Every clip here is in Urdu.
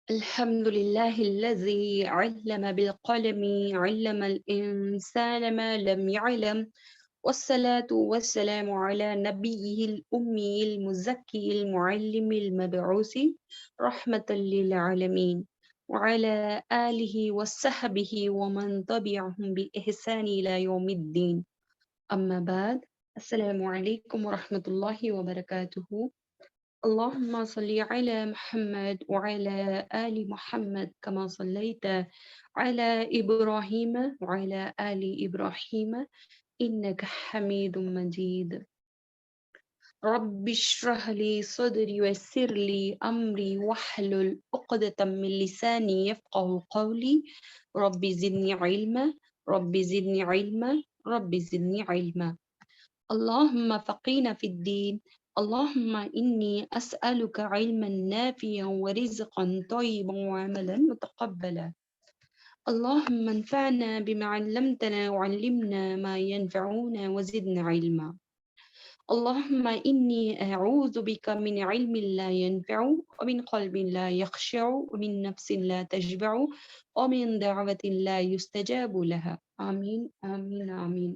الحمد لله الذي علم بالقلم علم الإنسان ما لم يعلم والصلاة والسلام على نبيه الأمي المزكي المعلم المبعوث رحمة للعالمين وعلى آله وصحبه ومن تبعهم بإحسان إلى يوم الدين أما بعد السلام عليكم ورحمة الله وبركاته اللهم صل على محمد وعلى آل محمد كما صليت على إبراهيم وعلى آل إبراهيم إنك حميد مجيد رب اشرح لي صدري ويسر لي أمري واحلل عقدة من لساني يفقه قولي رب زدني علما رب زدني علما رب زدني علما اللهم فقينا في الدين اللهم إني أسألك علما نافعا ورزقا طيبا وعملا متقبلا اللهم انفعنا بما علمتنا وعلمنا ما ينفعنا وزدنا علما اللهم إني أعوذ بك من علم لا ينفع ومن قلب لا يخشع ومن نفس لا تشبع ومن دعوة لا يستجاب لها آمين آمين آمين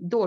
2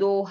2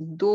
2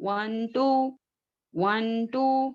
1 2 1 2,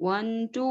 1 2,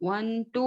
1 2।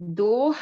2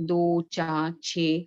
2 4 6।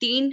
3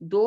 2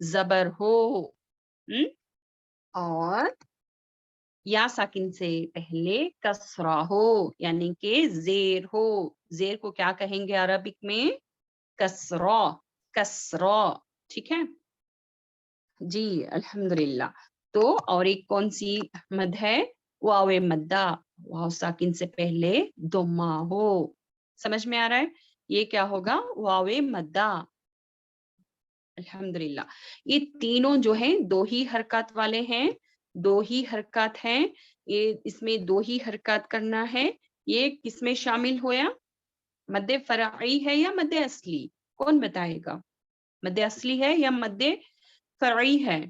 زبر ہو. اور یا ساکن سے پہلے کسرہ ہو یعنی کہ زیر ہو. زیر کو کیا کہیں گے عربک میں؟ کسرہ. کسرہ. ٹھیک ہے جی الحمدللہ. تو اور ایک کون سی مد ہے؟ واو مدہ. واو ساکن سے پہلے دمہ ہو. سمجھ میں آ رہا ہے؟ یہ کیا ہوگا؟ واو مدہ. الحمدللہ. یہ تینوں جو ہیں دو ہی حرکات والے ہیں. دو ہی حرکات ہیں. یہ اس میں دو ہی حرکات کرنا ہے. یہ کس میں شامل ہویا؟ مد فرعی ہے یا مد اصلی؟ کون بتائے گا؟ مد اصلی ہے یا مد فرعی ہے؟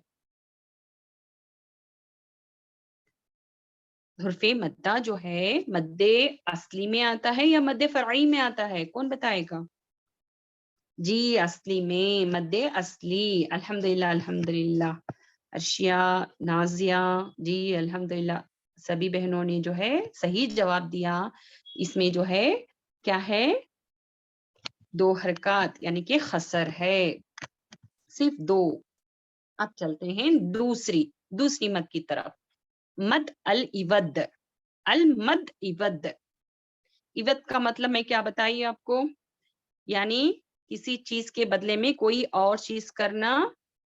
حرف مدہ جو ہے مد اصلی میں آتا ہے یا مد فرعی میں آتا ہے؟ کون بتائے گا؟ جی اصلی میں. مد اصلی. الحمدللہ الحمدللہ. ارشیا، نازیہ، جی الحمدللہ. سبھی بہنوں نے جو ہے صحیح جواب دیا. اس میں جو ہے کیا ہے؟ دو حرکات یعنی کہ خسر ہے. صرف دو. اب چلتے ہیں دوسری مد کی طرف. مد العود. المد عود. عود کا مطلب میں کیا بتائیے آپ کو؟ یعنی کسی چیز کے بدلے میں کوئی اور چیز کرنا.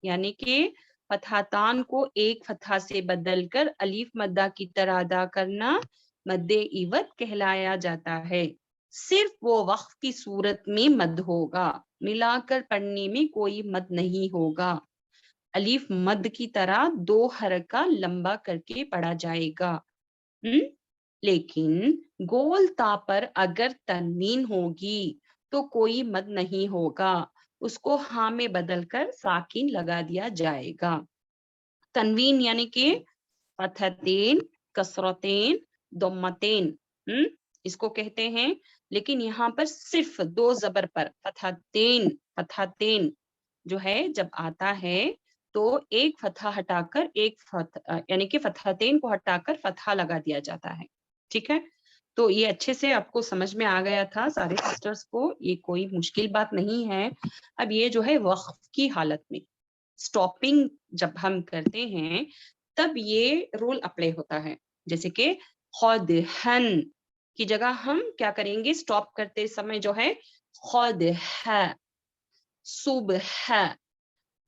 یعنی کہ فتحتان کو ایک فتحہ سے بدل کر الف مدہ کی طرح ادا کرنا مد عود کہلایا جاتا ہے. صرف وہ وقف کی صورت میں مد ہوگا. ملا کر پڑھنے میں کوئی مد نہیں ہوگا. الف مد کی طرح دو حرکہ لمبا کر کے پڑھا جائے گا. لیکن گول تا پر اگر تنوین ہوگی تو کوئی مد نہیں ہوگا. اس کو ہاں میں بدل کر ساکن لگا دیا جائے گا. تنوین یعنی کہ فتحتین، کسرتین، ضمتین اس کو کہتے ہیں. لیکن یہاں پر صرف دو زبر پر فتحتین جو ہے جب آتا ہے تو ایک فتحہ ہٹا کر یعنی کہ فتحتین کو ہٹا کر فتحہ لگا دیا جاتا ہے. ٹھیک ہے تو یہ اچھے سے آپ کو سمجھ میں آ گیا تھا سارے سسٹرز کو. یہ کوئی مشکل بات نہیں ہے. اب یہ جو ہے وقف کی حالت میں سٹاپنگ جب ہم کرتے ہیں تب یہ رول اپلائی ہوتا ہے. جیسے کہ خود ہن کی جگہ ہم کیا کریں گے؟ سٹاپ کرتے سمے جو ہے خود ہے، صبح،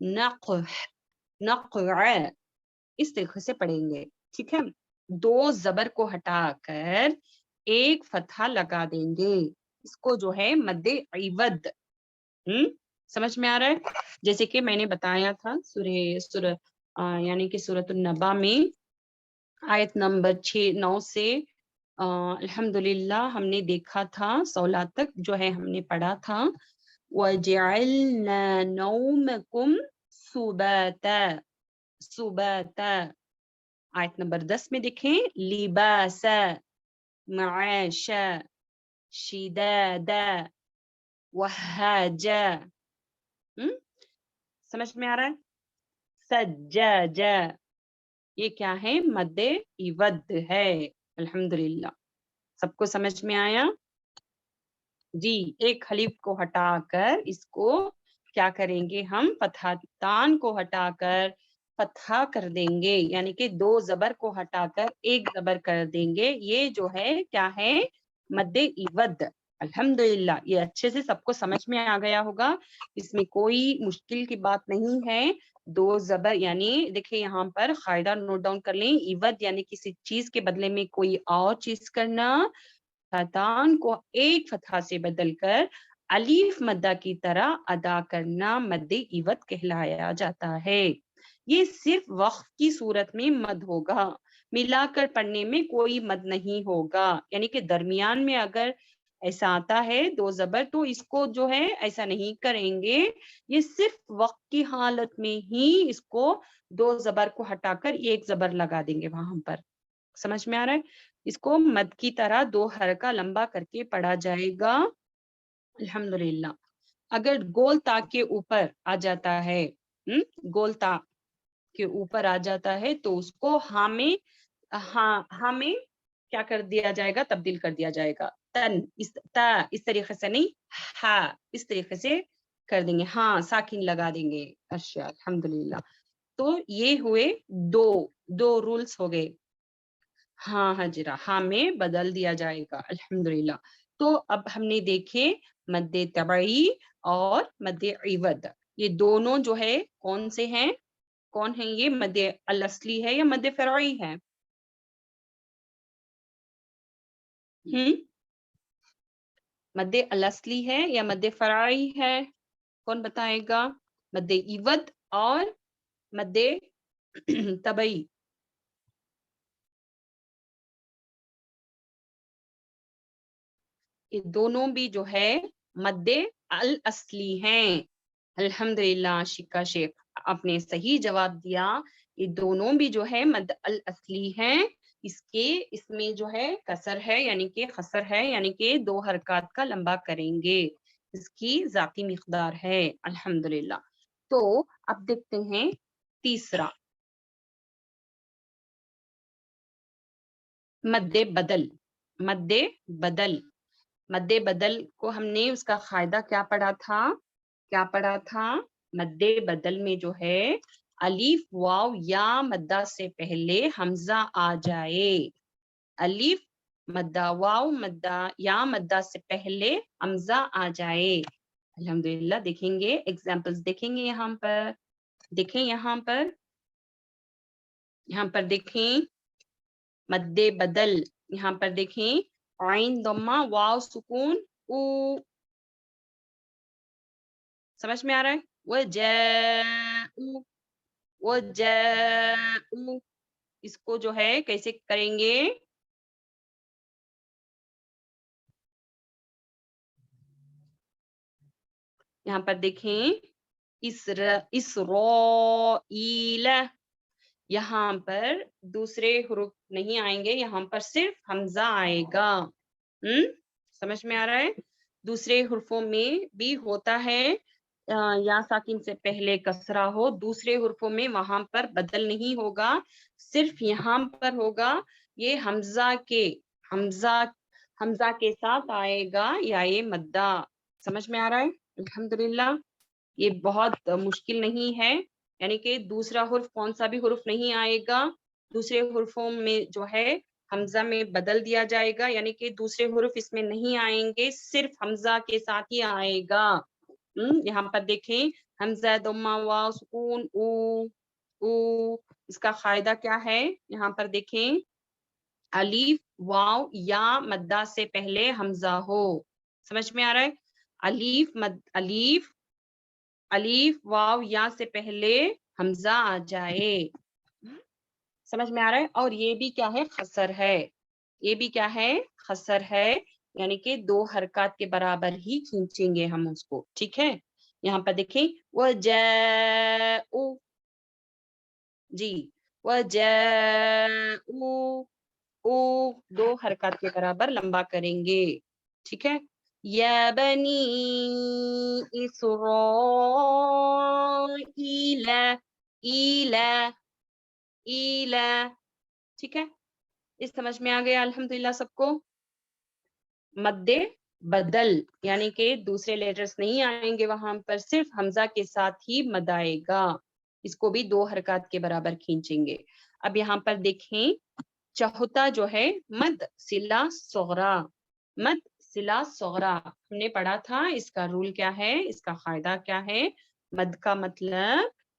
نقع اس طریقے سے پڑھیں گے. ٹھیک ہے دو زبر کو ہٹا کر ایک فتحہ لگا دیں گے. اس کو جو ہے مد عوض. سمجھ میں آ رہا ہے؟ جیسے کہ میں نے بتایا تھا یعنی کہ سورۃ النبا میں آیت نمبر 9 سے الحمدللہ ہم نے دیکھا تھا 16 تک جو ہے ہم نے پڑھا تھا. وَجَعَلْنَا نَوْمَكُمْ سُبَاتًا. سباتا. آیت نمبر 10 میں دیکھیں لباسا، معاشا، شدادا، وہاجا. سمجھ میں آ رہا ہے؟ سجاجا. یہ کیا ہے؟ مد عوض ہے. الحمدللہ سب کو سمجھ میں آیا؟ جی ایک حلیف کو ہٹا کر اس کو کیا کریں گے؟ ہم فتحتان کو ہٹا کر فتحہ کر دیں گے. یعنی کہ دو زبر کو ہٹا کر ایک زبر کر دیں گے. یہ جو ہے کیا ہے؟ مد عوض. الحمدللہ یہ اچھے سے سب کو سمجھ میں آ گیا ہوگا. اس میں کوئی مشکل کی بات نہیں ہے. دو زبر یعنی دیکھیں یہاں پر قاعدہ نوٹ ڈاؤن کر لیں. عوض یعنی کسی چیز کے بدلے میں کوئی اور چیز کرنا. فتحتان کو ایک فتحہ سے بدل کر الف مدہ کی طرح ادا کرنا مد عوض کہلایا جاتا ہے. یہ صرف وقف کی صورت میں مد ہوگا. ملا کر پڑھنے میں کوئی مد نہیں ہوگا. یعنی کہ درمیان میں اگر ایسا آتا ہے دو زبر تو اس کو جو ہے ایسا نہیں کریں گے. یہ صرف وقت کی حالت میں ہی اس کو دو زبر کو ہٹا کر ایک زبر لگا دیں گے وہاں پر. سمجھ میں آ رہا ہے؟ اس کو مد کی طرح دو حرکہ لمبا کر کے پڑھا جائے گا. الحمدللہ اگر گول تا کے اوپر آ جاتا ہے گول تا کے اوپر آ جاتا ہے تو اس کو ہاں میں کیا کر دیا جائے گا؟ تبدیل کر دیا جائے گا. تن اس طریقے سے نہیں، ہاں اس طریقے سے کر دیں گے, ہاں ساکن لگا دیں گے. اچھا الحمدللہ. تو یہ ہوئے دو رولس ہو گئے. ہاں حجرہ, ہاں میں بدل دیا جائے گا. الحمدللہ. تو اب ہم نے دیکھے مد طبعی اور مد عوض, یہ دونوں جو ہے کون سے ہیں, کون ہیں یہ, مد الاصلی ہے یا مد فرعی ہے؟ مد الاصلی ہے یا مد فرعی ہے؟ کون بتائے گا؟ مد عوض اور مد طبعی. یہ دونوں بھی جو ہے مد الاصلی ہیں. الحمدللہ شکا شیخ, آپ نے صحیح جواب دیا. یہ دونوں بھی جو ہے مد الاصلی ہیں. اس میں جو ہے کسر ہے یعنی کہ خسر ہے, یعنی کہ 2 حرکات کا لمبا کریں گے. اس کی ذاتی مقدار ہے. الحمدللہ. تو اب دیکھتے ہیں تیسرا, مد بدل. مد بدل, مد بدل کو ہم نے اس کا قاعدہ کیا پڑھا تھا؟ مد بدل میں جو ہے الف واو یا مدہ سے پہلے حمزہ آ جائے. الف مدہ, واو مدہ, یا مدہ سے پہلے حمزہ آ جائے. الحمدللہ. دیکھیں گے ایگزامپلز, دیکھیں گے یہاں پر. دیکھیں یہاں پر دیکھیں مد بدل. یہاں پر دیکھیں عین ضمہ واو سکون او. سمجھ میں آ رہا ہے؟ وجاءوا, اس کو جو ہے کیسے کریں گے؟ یہاں پر دیکھیں اسرائیل, یہاں پر دوسرے حروف نہیں آئیں گے, یہاں پر صرف حمزہ آئے گا. سمجھ میں آ رہا ہے؟ دوسرے حروفوں میں بھی ہوتا ہے یا ساکن سے پہلے کسرہ ہو, دوسرے حروفوں میں وہاں پر بدل نہیں ہوگا, صرف یہاں پر ہوگا. یہ حمزہ کے ساتھ آئے گا یا یہ مدہ. سمجھ میں آ رہا ہے؟ الحمدللہ. یہ بہت مشکل نہیں ہے, یعنی کہ دوسرا حرف کون سا بھی حرف نہیں آئے گا, دوسرے حرفوں میں جو ہے حمزہ میں بدل دیا جائے گا, یعنی کہ دوسرے حرف اس میں نہیں آئیں گے, صرف حمزہ کے ساتھ ہی آئے گا. یہاں پر دیکھیں حمزہ ضمہ واو سکون او. اس کا قاعدہ کیا ہے؟ یہاں پر دیکھیں الف واو یا مدہ سے پہلے حمزہ ہو. سمجھ میں آ رہا ہے؟ الف واو یا سے پہلے حمزہ آ جائے. سمجھ میں آ رہا ہے؟ اور یہ بھی کیا ہے؟ خسر ہے. یہ بھی کیا ہے؟ خسر ہے, یعنی کہ 2 حرکات کے برابر ہی کھینچیں گے ہم اس کو. ٹھیک ہے. یہاں پر دیکھیں وجاءوا, جی وجاءوا, 2 حرکات کے برابر لمبا کریں گے. ٹھیک ہے. یا بنی اسرائیل, ایلا. ٹھیک ہے. اس سمجھ میں آ گیا الحمدللہ سب کو؟ مد بدل یعنی کہ دوسرے لیٹرز نہیں آئیں گے وہاں پر, صرف حمزہ کے ساتھ ہی مد آئے گا. اس کو بھی 2 حرکات کے برابر کھینچیں گے. اب یہاں پر دیکھیں چوتھا جو ہے مد صلہ صغرا. مد صلہ صغرا ہم نے پڑھا تھا, اس کا رول کیا ہے, اس کا قاعدہ کیا ہے؟ مد کا مطلب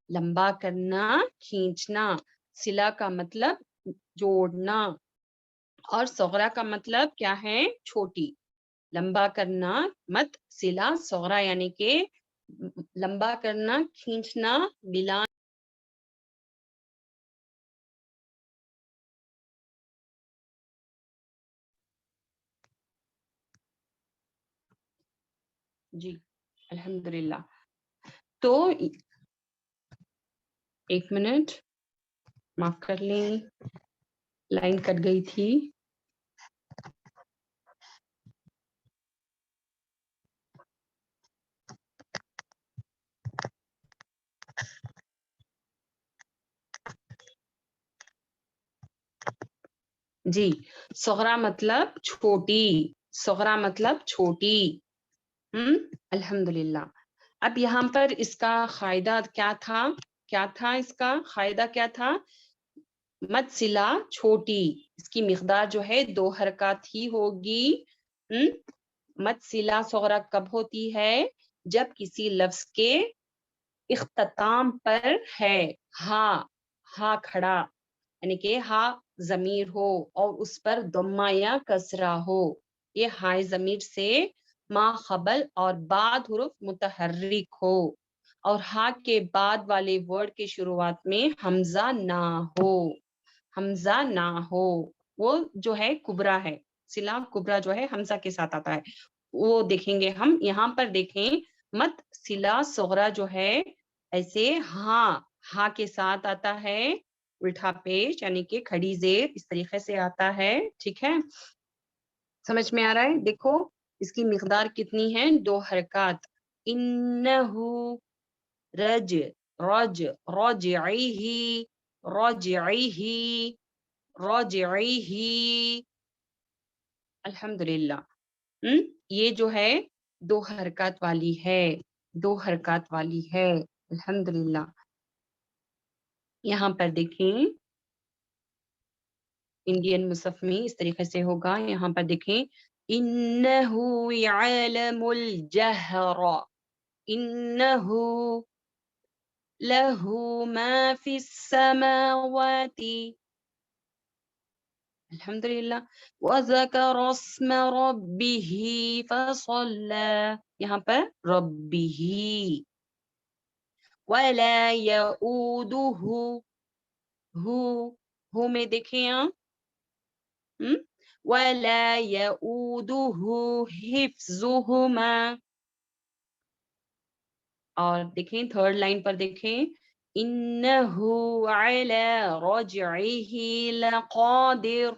لمبا کرنا, کھینچنا. صلہ کا مطلب جوڑنا, اور صغرا کا مطلب کیا ہے؟ چھوٹی. لمبا کرنا مد صلہ صغرا یعنی کہ لمبا کرنا, کھینچنا بلا. جی الحمدللہ. تو 1 منٹ معاف کر لیں, لائن کٹ گئی تھی. جی صغرا مطلب چھوٹی, صغرا مطلب چھوٹی. الحمدللہ. اب یہاں پر اس کا قاعدہ کیا تھا اس کا قاعدہ کیا تھا؟ مد صلہ چھوٹی، اس کی مقدار جو ہے 2 حرکات ہی ہوگی۔ مد صلہ صغرا کب ہوتی ہے؟ جب کسی لفظ کے اختتام پر ہے ہا کھڑا، یعنی کہ ہا ضمیر ہو اور اس پر ضمہ یا کسرہ ہو۔ یہ ہائے ضمیر سے ما قبل اور بعد حروف متحرک ہو، اور ہا کے بعد والے ورڈ کے شروعات میں حمزہ نہ ہو۔ وہ جو ہے کبرا ہے، صلہ کبرا جو ہے حمزہ کے ساتھ آتا ہے، وہ دیکھیں گے ہم۔ یہاں پر دیکھیں مد صلہ صغرا جو ہے ایسے ہاں کے ساتھ آتا ہے، الٹا پیش یعنی کہ کھڑی زیر اس طریقے سے آتا ہے، ٹھیک ہے؟ سمجھ میں آ رہا ہے؟ دیکھو اس کی مقدار کتنی ہے، 2 حرکات۔ انہو راجعیہ الحمدللہ۔ یہ جو ہے 2 حرکات والی ہے، الحمدللہ۔ یہاں پر دیکھیں انڈین مصحف میں اس طریقے سے ہوگا، یہاں پر دیکھیں انہو یعلم الجہر، انہو لہو ما فی السماوات، الحمدللہ۔ وَذَكَرَ اسْمَ رَبِّهِ فَصَلَّى، یہاں پر ربِّهِ۔ وَلَا يَؤُودُهُ، ہو میں دیکھیں آپ، وَلَا يَؤُودُهُ حِفْظُهُمَا، اور دیکھیں 3rd لائن پر دیکھیں اِنَّهُ عَلَى رَجْعِهِ لَقَادِرٌ،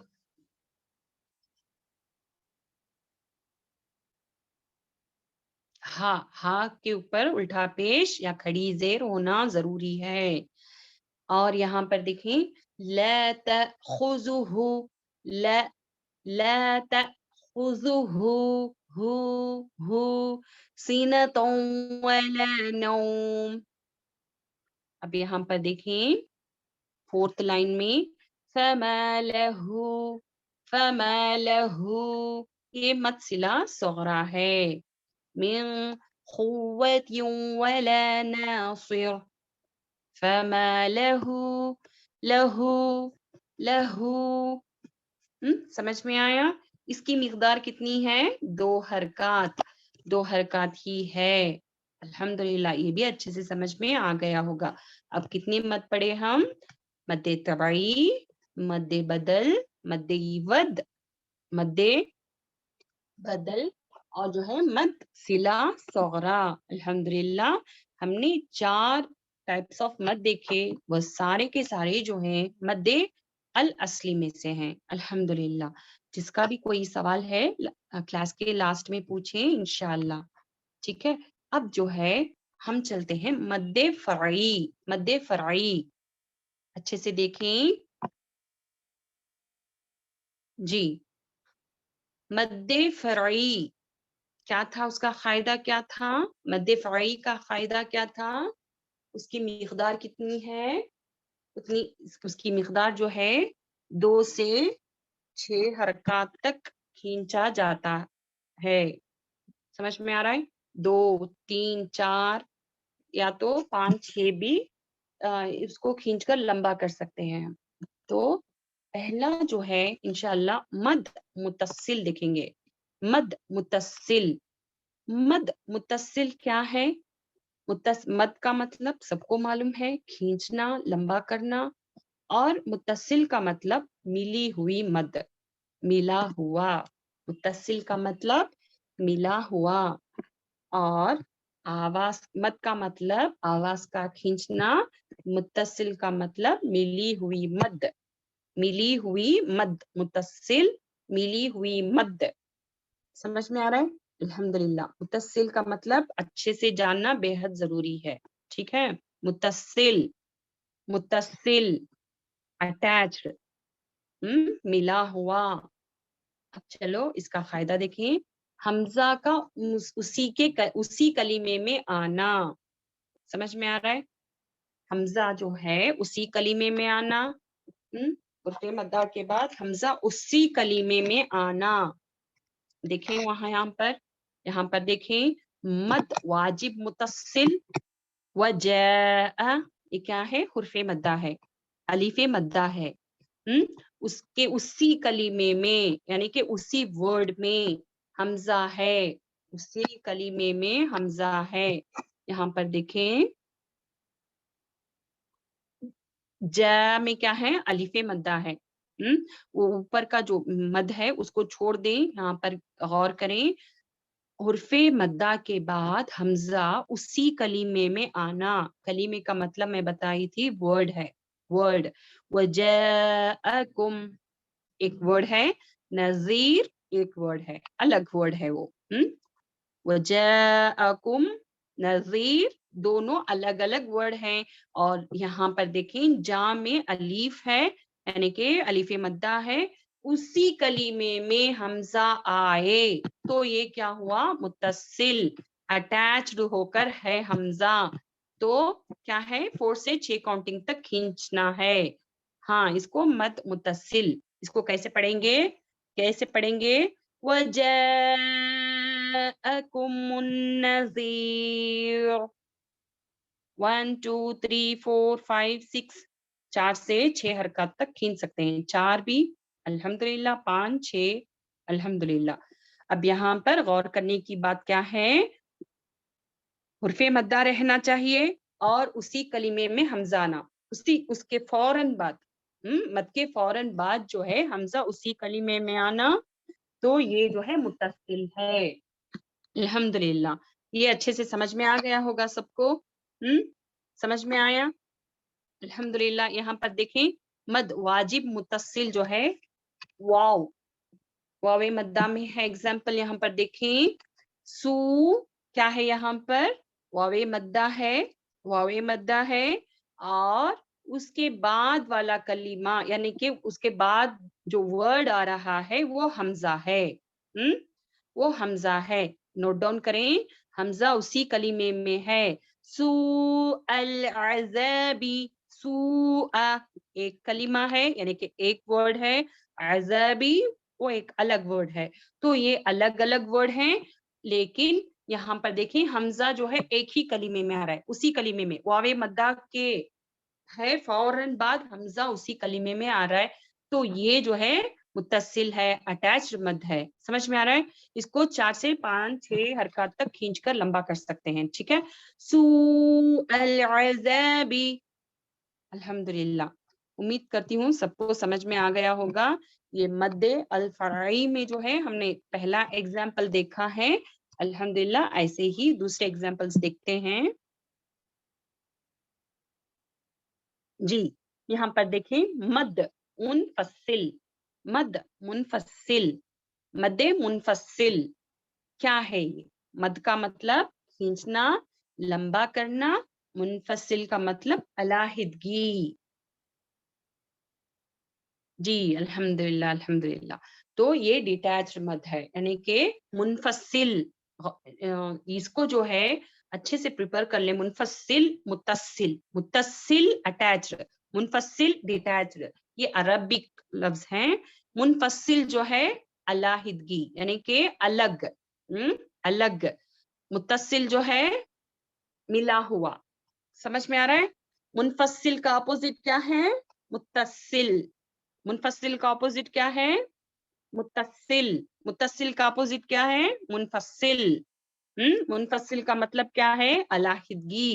ہا کے اوپر الٹا پیش یا کھڑی زیر ہونا ضروری ہے۔ اور یہاں پر دیکھیں لا تأخذہ، لا تأخذہ ہو سینۃ ولا نوم۔ اب یہاں پر دیکھیں 4th لائن میں فما لہ، یہ مد صلہ صغرا ہے، من قوت ولا ناصر، فما لہو سمجھ میں آیا؟ اس کی مقدار کتنی ہے؟ 2 حرکات ہی ہے، الحمدللہ۔ یہ بھی اچھے سے سمجھ میں آ گیا ہوگا۔ اب کتنے مد پڑے ہم؟ مد طبعی، مد بدل، مد عوض، مد بدل، اور جو ہے مد صلہ صغرا۔ الحمدللہ ہم نے 4 ٹائپس آف مد دیکھے، وہ سارے کے سارے جو ہیں مد الاصلی میں سے ہیں، الحمدللہ۔ جس کا بھی کوئی سوال ہے کلاس کے لاسٹ میں پوچھیں انشاءاللہ، ٹھیک ہے؟ اب جو ہے ہم چلتے ہیں مد فرعی، اچھے سے دیکھیں جی۔ مد فرعی کیا تھا؟ اس کا قاعدہ کیا تھا؟ مد فرعی کا قاعدہ کیا تھا؟ اس کی مقدار کتنی ہے؟ اس کی مقدار جو ہے 2 سے 6 حرکات تک کھینچا جاتا ہے، سمجھ میں آ رہا ہے؟ 2 3 4 یا تو 5 6 بھی اس کو کھینچ کر لمبا کر سکتے ہیں۔ تو پہلا جو ہے انشاءاللہ مد متصل دیکھیں گے۔ مد متصل کیا ہے؟ مد کا مطلب سب کو معلوم ہے، کھینچنا، لمبا کرنا، اور متصل کا مطلب ملی ہوئی مد، ملا ہوا۔ متصل کا مطلب ملا ہوا، اور مد کا مطلب آواز کا کھینچنا، متصل کا مطلب ملی ہوئی مد، متصل ملی ہوئی مد، سمجھ میں آ رہا ہے؟ الحمدللہ۔ متصل کا مطلب اچھے سے جاننا بے حد ضروری ہے، ٹھیک ہے؟ متصل اٹیچڈ، ملا ہوا۔ اب چلو اس کا فائدہ دیکھیں۔ حمزہ کا اسی کلیمے میں آنا. سمجھ میں آ رہا ہے؟ حمزہ جو ہے اسی کلیمے میں آنا. حرف مدہ کے بعد حمزہ اسی کلیمے میں آنا. دیکھیں یہاں پر دیکھیں مد واجب متصل وجاء، یہ کیا ہے؟ حرف مدہ ہے، الف مدہ ہے. اس کے اسی کلیمے میں یعنی کہ اسی ورڈ میں حمزہ ہے، اسی کلیمے میں حمزہ ہے. یہاں پر دیکھیں جا میں کیا ہے؟ الف مدہ ہے. وہ اوپر کا جو مد ہے اس کو چھوڑ دیں. یہاں پر غور کریں، حرف مدہ کے بعد حمزہ اسی کلیمے میں آنا. کلیمے کا مطلب میں بتائی تھی ورڈ ہے، ورڈ. وجاءکم ایک ورڈ ہے، نذیر ایک ورڈ ہے، الگ ورڈ ہے وہ. وجاءکم نذیر دونوں الگ الگ ورڈ ہیں. اور یہاں پر دیکھیں جا میں الف ہے یعنی کہ الف مدہ ہے، اسی کلیمے میں حمزہ آئے تو یہ کیا ہوا؟ متصل، اٹیچڈ ہو کر ہے حمزہ. تو کیا ہے؟ 4 سے 6 کاؤنٹنگ تک کھینچنا ہے. ہاں اس کو مد متصل. اس کو کیسے پڑھیں گے؟ وَجَاءَكُمُ النَّذِيرُ 1 2 3 4 5 6 4 سے 6 حرکات تک کھینچ سکتے ہیں. 4 بھی الحمدللہ، 5 6 الحمدللہ. اب یہاں پر غور کرنے کی بات کیا ہے؟ حرف مدہ رہنا چاہیے اور اسی کلمے میں حمزہ آنا. اس کے فوراً بعد مد کے فوراً بعد جو ہے حمزہ اسی کلمے میں آنا، تو یہ جو ہے متصل ہے. الحمدللہ یہ اچھے سے سمجھ میں آ گیا ہوگا سب کو. سمجھ میں آیا؟ الحمدللہ. یہاں پر دیکھیں مد واجب متصل جو ہے واو مدہ میں ہے. ایگزامپل یہاں پر دیکھیں سو کیا ہے؟ یہاں پر واو مدہ ہے اور اس کے بعد والا کلمہ یعنی کہ اس کے بعد جو ورڈ آ رہا ہے وہ حمزہ ہے. وہ حمزہ ہے. نوٹ ڈاؤن کریں، حمزہ اسی کلمے میں ہے. سوء العذاب، سوء ایک کلمہ ہے یعنی کہ ایک ورڈ ہے، عذابی وہ ایک الگ ورڈ ہے. تو یہ الگ الگ ورڈ ہیں، لیکن یہاں پر دیکھیں حمزہ جو ہے ایک ہی کلمے میں آ رہا ہے، اسی کلمے میں واو مدہ کے ہے فوراً بعد حمزہ اسی کلمے میں آ رہا ہے، تو یہ جو ہے متصل ہے، اٹیچڈ مد ہے. سمجھ میں آ رہا ہے؟ اس کو 4 سے 5 6 حرکات تک کھینچ کر لمبا کر سکتے ہیں. ٹھیک ہے. سوء العذاب. الحمدللہ امید کرتی ہوں سب کو سمجھ میں آ گیا ہوگا. یہ مد الفرعی میں جو ہے ہم نے پہلا ایگزامپل دیکھا ہے. الحمدللہ ایسے ہی دوسرے ایگزامپلس دیکھتے ہیں. جی یہاں پر دیکھیں مد منفصل. مد منفصل کیا ہے؟ یہ مد کا مطلب کھینچنا، لمبا کرنا. منفصل کا مطلب علیحدگی. جی الحمدللہ. تو یہ ڈیٹیچڈ مد ہے یعنی کہ منفصل. اس کو جو ہے اچھے سے پریپئر کر لیں. منفصل متصل اٹیچڈ، منفصل ڈیٹیچڈ، یہ عربک لفظ ہیں. منفصل جو ہے علیحدگی یعنی کہ الگ. متصل جو ہے ملا ہوا. سمجھ میں آ رہا ہے؟ منفصل کا اپوزٹ کیا ہے؟ متصل. منفصل کا اپوزٹ کیا ہے؟ متصل کا اپوزٹ کیا ہے؟ منفصل. منفصل کا مطلب کیا ہے؟ علیحدگی.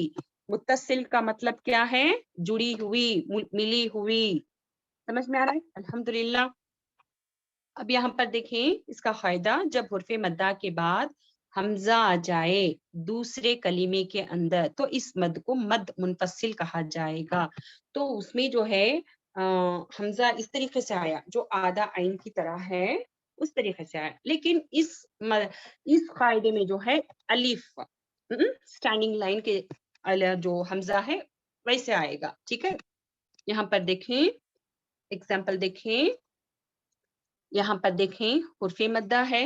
متصل کا مطلب کیا ہے؟ جڑی ہوئی، ملی ہوئی. سمجھ میں آ رہا ہے؟ الحمدللہ. اب یہاں پر دیکھیں اس کا فائدہ، جب حرف مدہ کے بعد حمزہ آ جائے دوسرے کلمے کے اندر تو اس مد کو مد منفصل کہا جائے گا. تو اس میں جو ہے حمزہ اس طریقے سے آیا جو آدھا عین کی طرح ہے، اس طریقے سے آیا. لیکن اس قاعدے میں جو ہے الف سٹینڈنگ لائن کے جو حمزہ ہے ویسے آئے گا. ٹھیک ہے. یہاں پر دیکھیں ایگزامپل دیکھیں. یہاں پر دیکھیں حرف مدہ ہے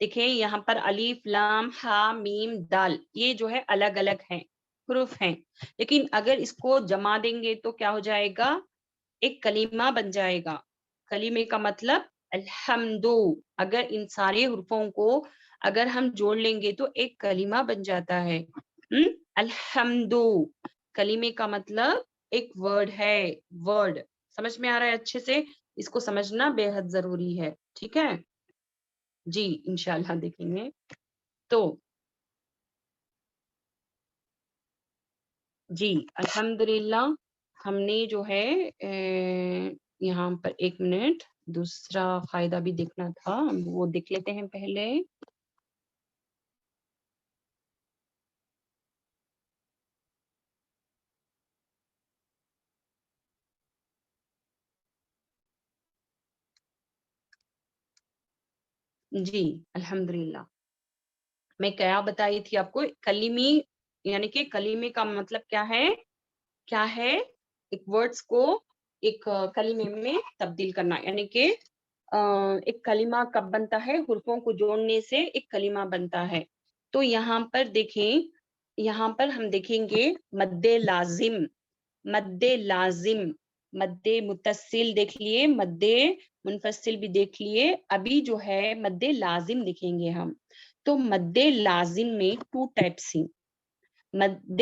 دیکھیں یہاں پر الف لام ہا میم دال یہ جو ہے الگ الگ ہیں، حروف ہیں، لیکن اگر اس کو جمع دیں گے تو کیا ہو جائے گا؟ ایک کلمہ بن جائے گا. کلمے کا مطلب الحمد. اگر ان سارے حروفوں کو اگر ہم جوڑ لیں گے تو ایک کلمہ بن جاتا ہے. الحمد کلمے کا مطلب ایک ورڈ ہے. ورڈ سمجھ میں آ رہا ہے اچھے سے؟ اس کو سمجھنا بے حد ضروری ہے. ٹھیک ہے جی، انشاءاللہ دیکھیں گے. تو جی الحمدللہ ہم نے جو ہے یہاں پر ایک منٹ دوسرا فائدہ بھی دیکھنا تھا، وہ دیکھ لیتے ہیں پہلے. جی الحمدللہ میں کیا بتائی تھی آپ کو؟ کلیمی یعنی کہ کلیمے کا مطلب کیا ہے؟ کیا ہے؟ ایک ورڈز کو ایک کلمے میں تبدیل کرنا، یعنی کہ ایک کلمہ کب بنتا ہے؟ حروفوں کو جوڑنے سے ایک کلمہ بنتا ہے. تو یہاں پر دیکھیں، یہاں پر ہم دیکھیں گے مد لازم، مد لازم، مد متصل دیکھ لیے، مد منفصل بھی دیکھ لیے، ابھی جو ہے مد لازم دیکھیں گے ہم. تو مد لازم میں 2 ٹائپس ہیں. مد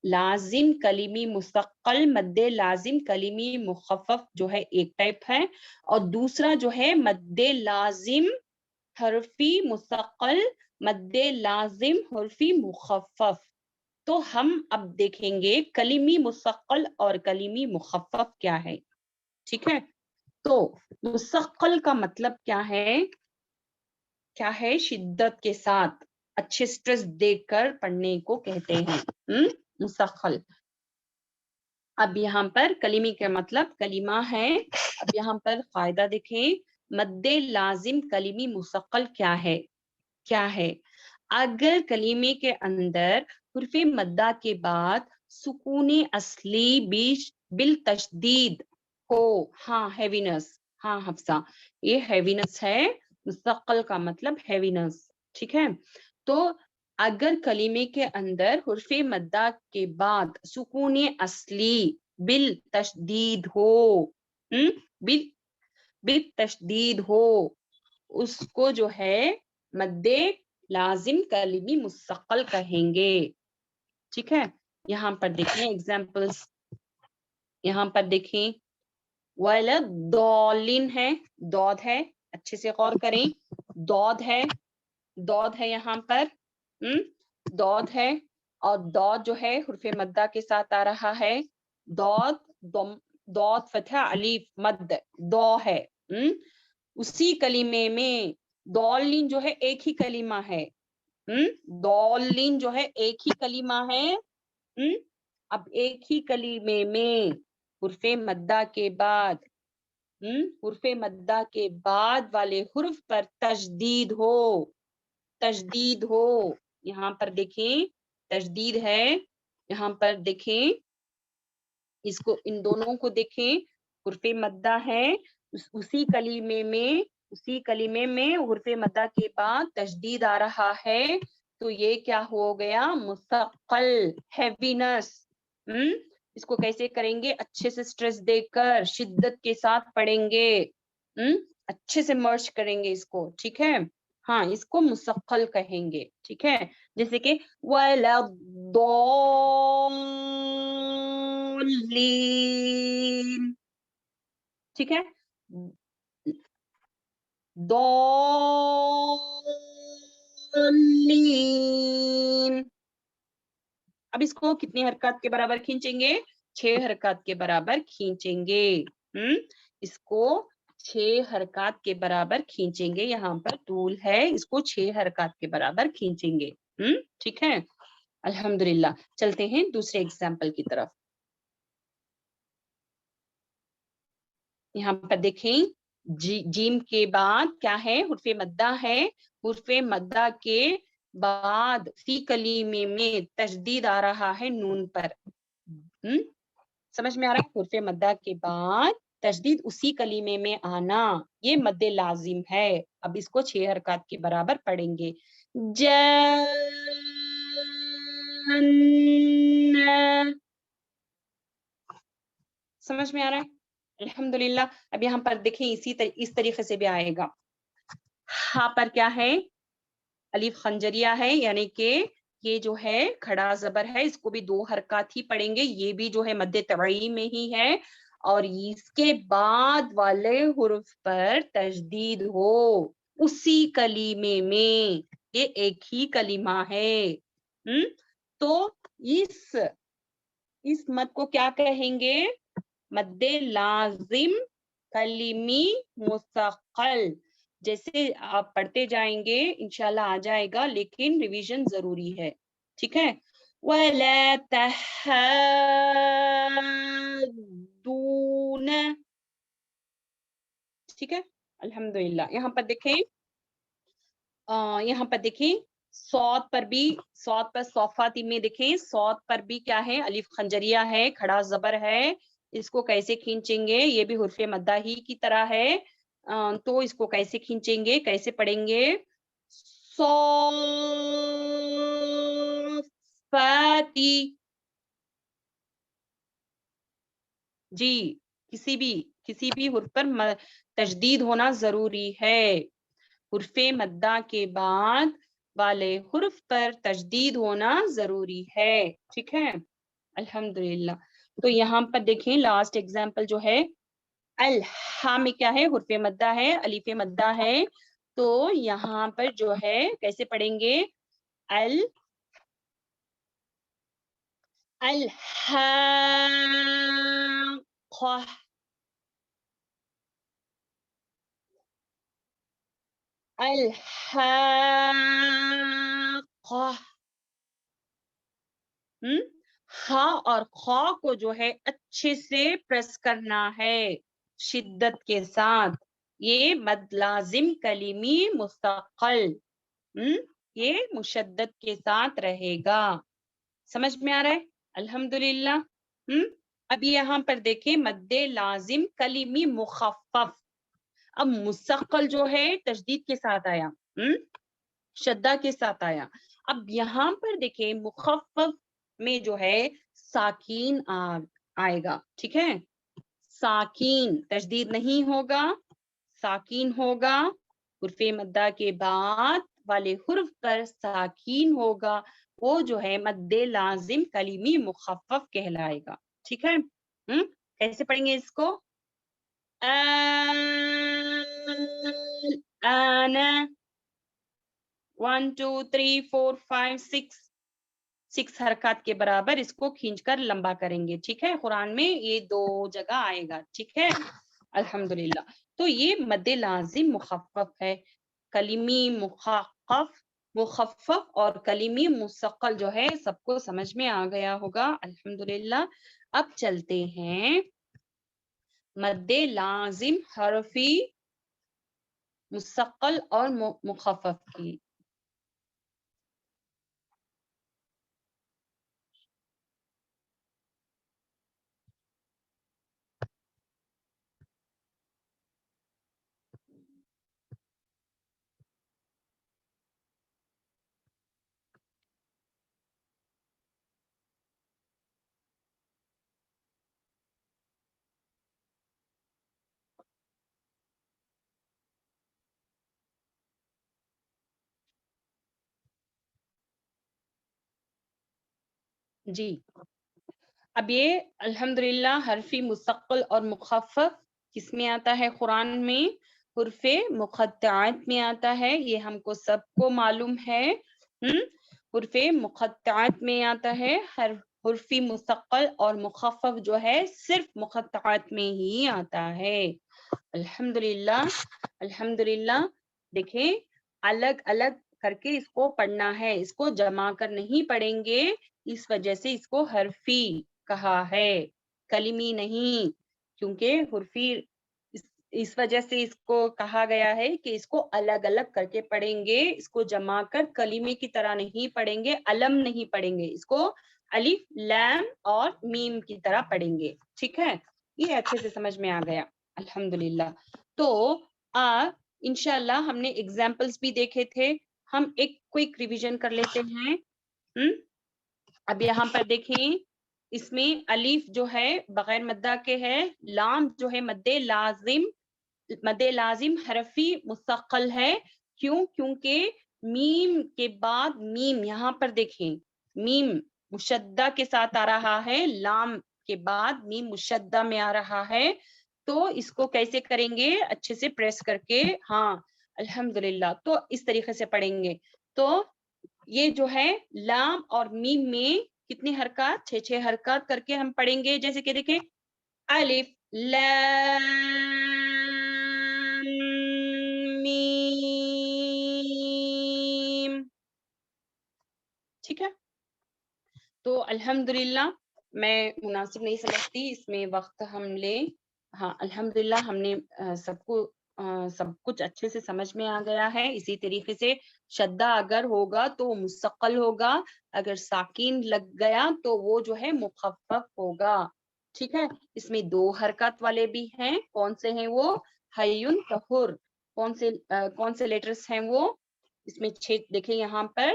لازم کلیمی مستقل، مد لازم کلیمی مخفف جو ہے ایک ٹائپ ہے، اور دوسرا جو ہے مد لازم حرفی مستقل، مد لازم حرفی مخفف. تو ہم اب دیکھیں گے کلیمی مستقل اور کلیمی مخفف کیا ہے. ٹھیک ہے، تو مستقل کا مطلب کیا ہے؟ کیا ہے؟ شدت کے ساتھ اچھے سٹریس دے کر پڑھنے کو کہتے ہیں مستقل. اب یہاں پر کلیمی کا مطلب کلمہ ہے. اب یہاں پر فائدہ دیکھیں، مد لازم کلیمی مستقل کیا ہے؟ کیا ہے؟ اگر کلیمے کے اندر حرف مدہ کے بعد سکون اصلی بالتشدید ہو، ہاں ہیوینس، ہاں حفصہ یہ ہیوینس ہے. مستقل کا مطلب ہیوینس. ٹھیک ہے، تو اگر کلمے کے اندر حرف مدہ کے بعد سکون اصلی بالتشدید ہو، بالتشدید ہو، اس کو جو ہے مد لازم کلیمی مستقل کہیں گے. ٹھیک ہے، یہاں پر دیکھیں ایگزامپلس، یہاں پر دیکھیں وَلَضَّالِّينَ ہے، دود ہے، اچھے سے غور کریں، دود ہے، دود ہے یہاں پر، دود ہے، اور دود جو ہے حرف مدہ کے ساتھ آ رہا ہے. دود دود فتح الف مد دو ہے. اسی کلمے میں دولین جو ہے ایک ہی کلمہ ہے. دولین جو ہے ایک ہی کلمہ ہے. اب ایک ہی کلمے میں حرف مدہ کے بعد حرف مدہ کے بعد والے حرف پر تشدید ہو، تشدید ہو. یہاں پر دیکھیں تشدید ہے، یہاں پر دیکھیں اس کو، ان دونوں کو دیکھیں، حرف مدہ ہے، اسی کلمے میں حرف مدہ کے بعد تشدید آ رہا ہے، تو یہ کیا ہو گیا؟ مستقل، ہیوینس. اس کو کیسے کریں گے؟ اچھے سے سٹریس دے کر شدت کے ساتھ پڑھیں گے، اچھے سے مرچ کریں گے اس کو. ٹھیک ہے، ہاں اس کو مستقل کہیں گے. ٹھیک ہے، جیسے کہ وَلَضَّالِّينَ. ٹھیک ہے، ضالین. اب اس کو کتنی حرکات کے برابر کھینچیں گے؟ 6 حرکات کے برابر کھینچیں گے. اس کو 6 حرکات کے برابر کھینچیں گے. یہاں پر طول ہے، اس کو 6 حرکات کے برابر کھینچیں گے. ٹھیک ہے، الحمدللہ. چلتے ہیں دوسرے ایگزامپل کی طرف. یہاں پر دیکھیں جیم کے بعد کیا ہے؟ حرف مدہ ہے. حرف مدہ کے بعد فی کلیمے میں تشدید آ رہا ہے نون پر. سمجھ میں آ رہا ہے؟ حرف مدہ کے بعد تشدید اسی کلیمے میں آنا، یہ مد لازم ہے. اب اس کو 6 حرکات کے برابر پڑھیں گے. سمجھ میں آ رہا ہے؟ الحمدللہ. اب یہاں پر دیکھیں اس طریقے سے بھی آئے گا. ہاں پر کیا ہے؟ الف خنجریہ ہے، یعنی کہ یہ جو ہے کھڑا زبر ہے، اس کو بھی 2 حرکات ہی پڑھیں گے. یہ بھی جو ہے مد طبعی میں ہی ہے، اور اس کے بعد والے حرف پر تشدید ہو اسی کلیمے میں. یہ ایک ہی کلمہ ہے. تو اس مد کو کیا کہیں گے؟ مد لازم کلیمی مستقل. جیسے آپ پڑھتے جائیں گے انشاءاللہ آ جائے گا، لیکن ریویژن ضروری ہے. ٹھیک ہے. وَلَا تَحَاضُّونَ. ٹھیک ہے. الحمدللہ. یہاں پر دیکھیں صاد پر صوفاتی میں دیکھیں، صاد پر بھی کیا ہے؟ الف خنجریہ ہے، کھڑا زبر ہے. اس کو کیسے کھینچیں گے؟ یہ بھی حرف مدہ ہی کی طرح ہے. تو اس کو کیسے کھینچیں گے، کیسے پڑھیں گے؟ صافاتی. جی، کسی بھی حرف پر تشدید ہونا ضروری ہے. حرف مدہ کے بعد والے حرف پر تشدید ہونا ضروری ہے. ٹھیک ہے. الحمدللہ. تو یہاں پر دیکھیں لاسٹ ایگزامپل جو ہے الحا میں کیا ہے؟ حرف مدہ ہے، الف مدہ ہے. تو یہاں پر جو ہے کیسے پڑھیں گے؟ الحاقہ. الحاقہ. ہا اور خا کو جو ہے اچھے سے پریس کرنا ہے شدت کے ساتھ. یہ مد لازم کلیمی مستقل. یہ مشدد کے ساتھ رہے گا. سمجھ میں آ رہا ہے؟ الحمدللہ. اب یہاں پر دیکھیں مد لازم کلیمی مخفف. اب مستقل جو ہے تشدید کے ساتھ آیا، شدہ کے ساتھ آیا. اب یہاں پر دیکھیں مخفف میں جو ہے ساکین آئے گا. ٹھیک ہے. ساکین، تشدید نہیں ہوگا، ساکین ہوگا. حرف مدہ کے بعد والے حرف پر ساکین ہوگا. وہ جو ہے مد لازم کلیمی مخفف کہلائے گا. ٹھیک ہے. کیسے پڑھیں گے اس کو؟ آنا 1 2 3 4 5 6 حرکات کے برابر اس کو کھینچ کر لمبا کریں گے. ٹھیک ہے. قرآن میں یہ 2 جگہ آئے گا. ٹھیک ہے. الحمدللہ. تو یہ مد لازم مخفف ہے. کلیمی مخفف اور کلیمی مستقل جو ہے سب کو سمجھ میں آ گیا ہوگا. الحمدللہ. اب چلتے ہیں مد لازم حرفی مستقل اور مخفف کی. جی. اب یہ الحمدللہ حرفی مستقل اور مخفف کس میں آتا ہے؟ قرآن میں حرف مقطعات میں آتا ہے. یہ ہم کو سب کو معلوم ہے. حرف مقطعات میں آتا ہے. حرفی مستقل اور مخفف جو ہے صرف مقطعات میں ہی آتا ہے. الحمدللہ. الحمدللہ. دیکھیں الگ الگ کر کے اس کو پڑھنا ہے، اس کو جمع کر نہیں پڑھیں گے. اس وجہ سے اس کو حرفی کہا ہے، کلمی نہیں. کیونکہ حرفی اس وجہ سے اس کو کہا گیا ہے کہ اس کو الگ الگ کر کے پڑھیں گے. اس کو جمع کر کلمے کی طرح نہیں پڑھیں گے، علم نہیں پڑھیں گے. اس کو الف لام اور میم کی طرح پڑھیں گے. ٹھیک ہے. یہ اچھے سے سمجھ میں آ گیا. الحمدللہ. تو انشاءاللہ ہم نے ایگزامپلس بھی دیکھے تھے. ہم ایک کوئک ریویژن کر لیتے ہیں. اب یہاں پر دیکھیں اس میں الف جو ہے بغیر مدہ کے ہے، لام جو ہے مد لازم حرفی مستقل ہے. کیوں؟ کیونکہ میم کے بعد میم، یہاں پر دیکھیں میم مشدہ کے ساتھ آ رہا ہے، لام کے بعد میم مشدہ میں آ رہا ہے. تو اس کو کیسے کریں گے؟ اچھے سے پریس کر کے. ہاں الحمدللہ. تو اس طریقے سے پڑھیں گے. تو یہ جو ہے لام اور میم میں کتنی حرکات؟ 6 حرکات کر کے ہم پڑھیں گے. جیسے کہ دیکھیں الف لام میم. ٹھیک ہے. تو الحمدللہ میں مناسب نہیں سمجھتی اس میں وقت ہم لیں. ہاں الحمدللہ ہم نے سب کچھ اچھے سے سمجھ میں آ گیا ہے. اسی طریقے سے شدہ اگر ہوگا تو مستقل ہوگا، اگر ساکین لگ گیا تو وہ جو ہے مخفف ہوگا. ٹھیک ہے. اس میں 2 حرکات والے بھی ہیں. کون سے ہیں وہ؟ حیٌ طہر. کون سے لیٹرز ہیں وہ؟ اس میں 6 دیکھیں یہاں پر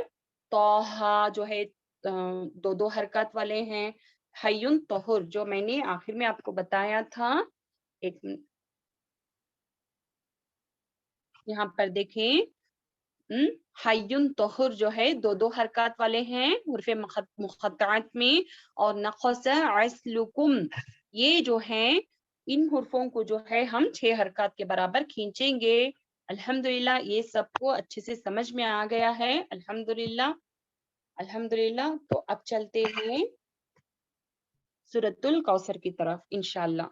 توہا جو ہے 2 حرکات والے ہیں. حیٌ طہر جو میں نے آخر میں آپ کو بتایا تھا. ایک منٹ یہاں پر دیکھیں حیٌ طہر جو ہے 2 حرکات والے ہیں حروف مقطعات میں. اور نقص عسلکم یہ جو ہیں ان حروفوں کو جو ہے ہم 6 حرکات کے برابر کھینچیں گے. الحمدللہ یہ سب کو اچھے سے سمجھ میں آ گیا ہے. الحمدللہ الحمدللہ. تو اب چلتے ہیں سورۃ الکوثر کی طرف انشاءاللہ.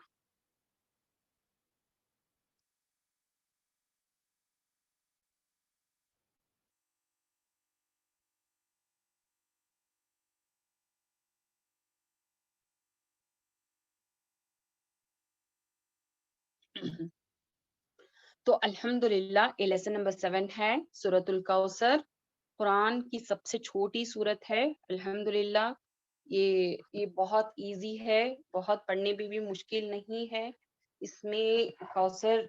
تو الحمدللہ یہ لیسن نمبر 7 ہے سورۃ الکوثر. قرآن کی سب سے چھوٹی سورت ہے. الحمدللہ یہ بہت ایزی ہے، بہت پڑھنے میں بھی مشکل نہیں ہے. اس میں کوثر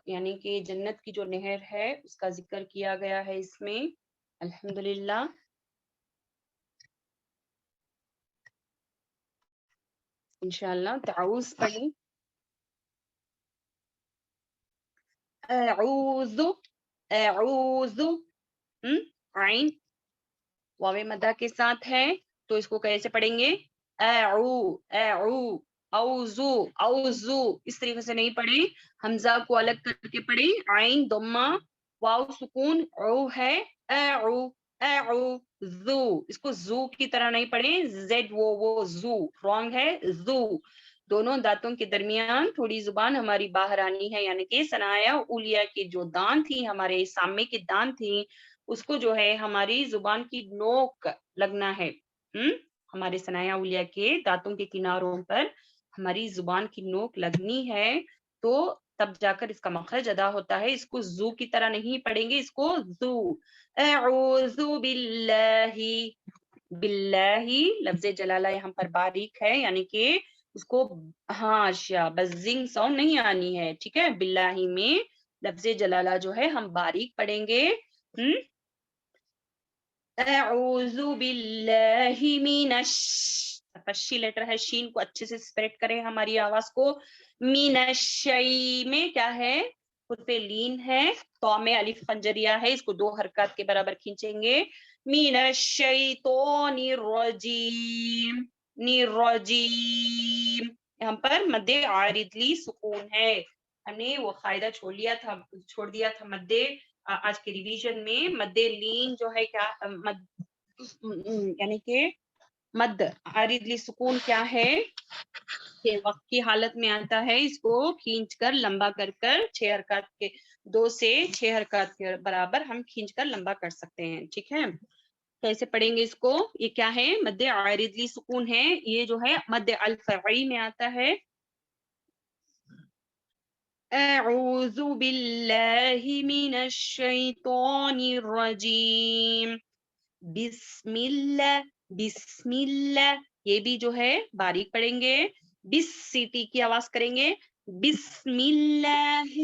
یعنی کہ جنت کی جو نہر ہے اس کا ذکر کیا گیا ہے اس میں. الحمدللہ. انشاءاللہ تعوذ پڑھیں. اعوذ اعوذ عین واو مدہ کے ساتھ ہے تو اس کو کیسے پڑھیں گے؟ اعو اعو اوزو اوزو. اس طریقے سے نہیں پڑھیں، حمزہ کو الگ کر کے پڑھیں. عین ضمہ واو سکون او ہے. اعو اعو زو. اس کو زو کی طرح نہیں پڑھیں، زیڈ وہ زو رانگ ہے. زو دونوں دانتوں کے درمیان تھوڑی زبان ہماری باہر آنی ہے، یعنی کہ ثنایا اولیاء کے جو دان تھی، ہمارے سامنے کے دان تھی، اس کو جو ہے ہماری زبان کی نوک لگنا ہے. ہمارے ثنایا اولیاء کے دانتوں کے کناروں پر ہماری زبان کی نوک لگنی ہے، تو تب جا کر اس کا مخرج ادا ہوتا ہے. اس کو زو کی طرح نہیں پڑھیں گے، اس کو زو. اعوذ باللہ. باللہ لفظ جلالہ یہاں پر باریک ہے، یعنی کہ اس کو ہاں بزنگ ساؤنڈ نہیں آنی ہے. ٹھیک ہے. باللہ میں لفظ جلالہ جو ہے ہم باریک پڑھیں گے. اعوذ باللہ من تفشی لیٹر ہے، شین کو اچھے سے اسپریڈ کریں ہماری آواز کو. من الشی میں کیا ہے؟ حرف لین ہے. تو میں الف خنجریہ ہے، اس کو 2 حرکات کے برابر کھینچیں گے. من الشیطان الرجیم. الرجیم یہاں پر مد عارض لی سکون ہے. ہم نے وہ قاعدہ چھوڑ دیا تھا مد آج کے ریویژن میں. مد لین جو ہے کیا یعنی کہ مد عارض لی سکون کیا ہے کہ وقت کی حالت میں آتا ہے، اس کو کھینچ کر لمبا کر 6 حرکات کے 2 سے 6 حرکات کے برابر ہم کھینچ کر لمبا کر سکتے ہیں. ٹھیک ہے. کیسے پڑھیں گے اس کو؟ یہ کیا ہے؟ مد عارض لی سکون ہے. یہ جو ہے مد الفرعی میں آتا ہے. اعوذ باللہ من الشیطان الرجیم. بسم اللہ بسم اللہ یہ بھی جو ہے باریک پڑھیں گے. بس سیٹی کی آواز کریں گے. بسم اللہ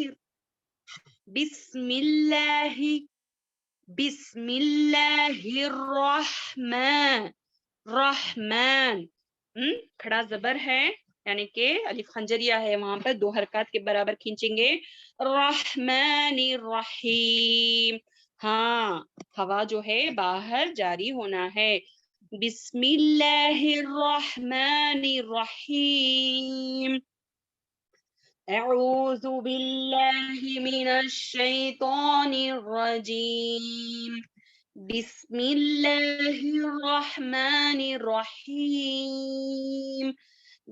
بسم اللہ بسم اللہ الرحمن رحمان کھڑا زبر ہے یعنی کہ الف خنجریہ ہے وہاں پر 2 حرکات کے برابر کھینچیں گے رحمان الرحیم ہاں ہوا جو ہے باہر جاری ہونا ہے بسم اللہ الرحمن الرحیم اعوذ باللہ من الشیطان الرجیم بسم اللہ الرحمن الرحیم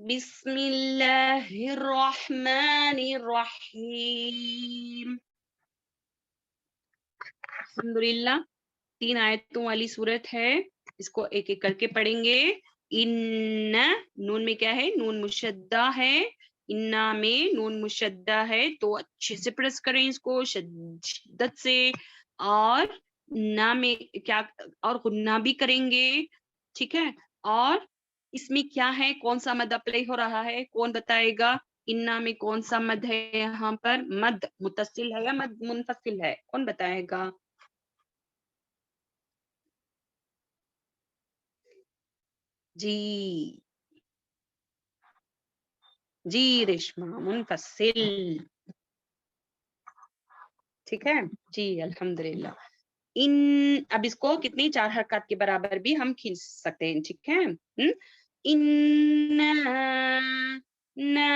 بسم اللہ الرحمن الرحیم الحمدللہ 3 آیتوں والی صورت ہے اس کو ایک ایک کر کے پڑھیں گے ان نون میں کیا ہے نون مشدہ ہے انا میں نون مشدہ ہے تو اچھے سے پریس کریں اس کو شدت سے اور نا میں کیا اور غنہ بھی کریں گے ٹھیک ہے اور اس میں کیا ہے کون سا مد اپلائی ہو رہا ہے کون بتائے گا انا میں کون سا مد ہے یہاں پر مد متصل ہے یا مد منفصل ہے کون بتائے گا جی جی ریشما منفصل ٹھیک ہے جی الحمدللہ ان اب اس کو کتنی 4 حرکات کے برابر بھی ہم کھینچ سکتے ہیں ٹھیک ہے ان نا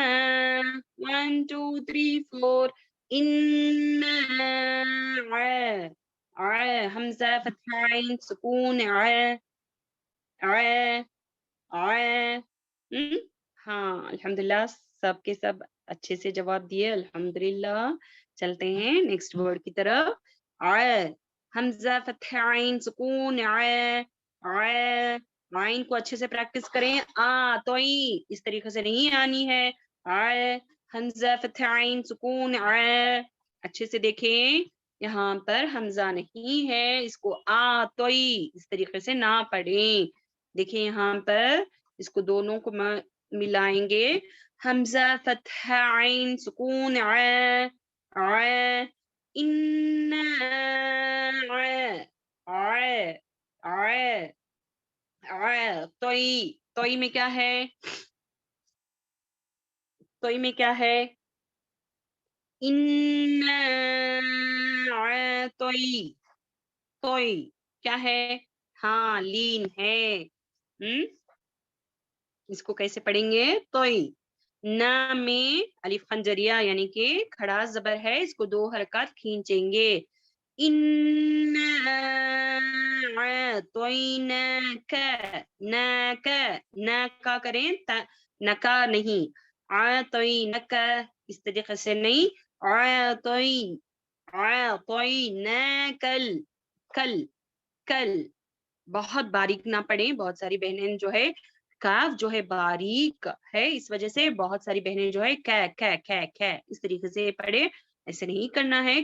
1 2 3 4 ان حمزہ فتحہ عین سکون ہاں الحمدللہ سب کے سب اچھے سے جواب دیے الحمدللہ چلتے ہیں نیکسٹ ورڈ کی طرف حمزہ فتح عین سکون عین کو اچھے سے پریکٹس کریں توئی اس طریقے سے نہیں آنی ہے حمزہ فتح عین سکون اچھے سے دیکھیں یہاں پر حمزہ نہیں ہے اس کو توئی اس طریقے سے نہ پڑھیں دیکھیں یہاں پر اس کو دونوں کو ملائیں گے حمزہ فتح عین سکون توئی میں کیا ہے توئی میں کیا ہے توئی کیا ہے ہاں لین ہے اس کو کیسے پڑھیں گے توئی نا میں الف خنجریہ یعنی کہ کھڑا زبر ہے اس کو 2 حرکات کھینچیں گے کا کریں نکا نہیں اس طریقے سے نہیں کل بہت باریک نہ پڑھیں بہت ساری بہنیں جو ہے کاف جو ہے باریک ہے اس وجہ سے بہت ساری بہنیں جو ہے اس طریقے سے پڑھے ایسے نہیں کرنا ہے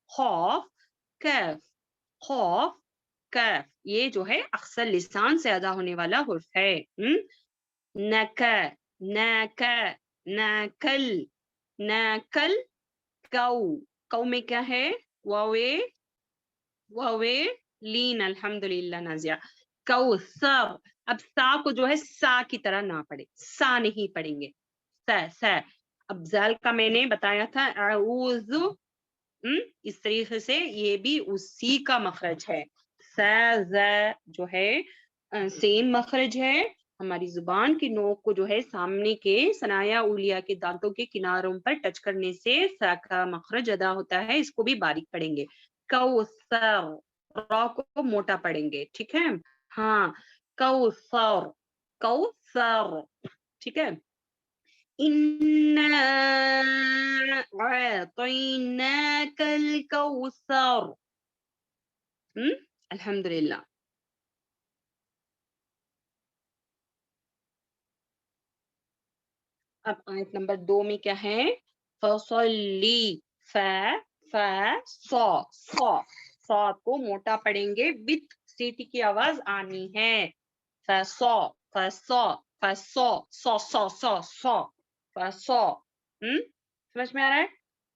خوف یہ جو ہے اکثر لسان سے ادا ہونے والا حرف ہے نکل کو میں کیا ہے واوے لین الحمدللہ نازیہ کوثر اب سا کو جو ہے سا کی طرح نہ پڑھے سا نہیں پڑھیں گے سا اب زال کا میں نے بتایا تھا اعوذ اس طریقے سے یہ بھی اسی کا مخرج ہے جو ہے سیم مخرج ہے ہماری زبان کی نوک کو جو ہے سامنے کے ثنایا اولیاء کے دانتوں کے کناروں پر ٹچ کرنے سے سا کا مخرج ادا ہوتا ہے اس کو بھی باریک پڑھیں گے کوثر را کو موٹا پڑھیں گے ٹھیک ہے ہاں کوثر ٹھیک ہے أعطيناك الكوثر الحمدللہ اب آیت نمبر 2 میں کیا ہے فصلی صاد کو موٹا پڑھیں گے وتھ سیٹی کی آواز آنی ہے سمجھ میں آ رہا ہے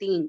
3।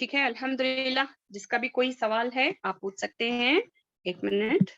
ٹھیک ہے الحمدللہ. جس کا بھی کوئی سوال ہے آپ پوچھ سکتے ہیں. 1 منٹ.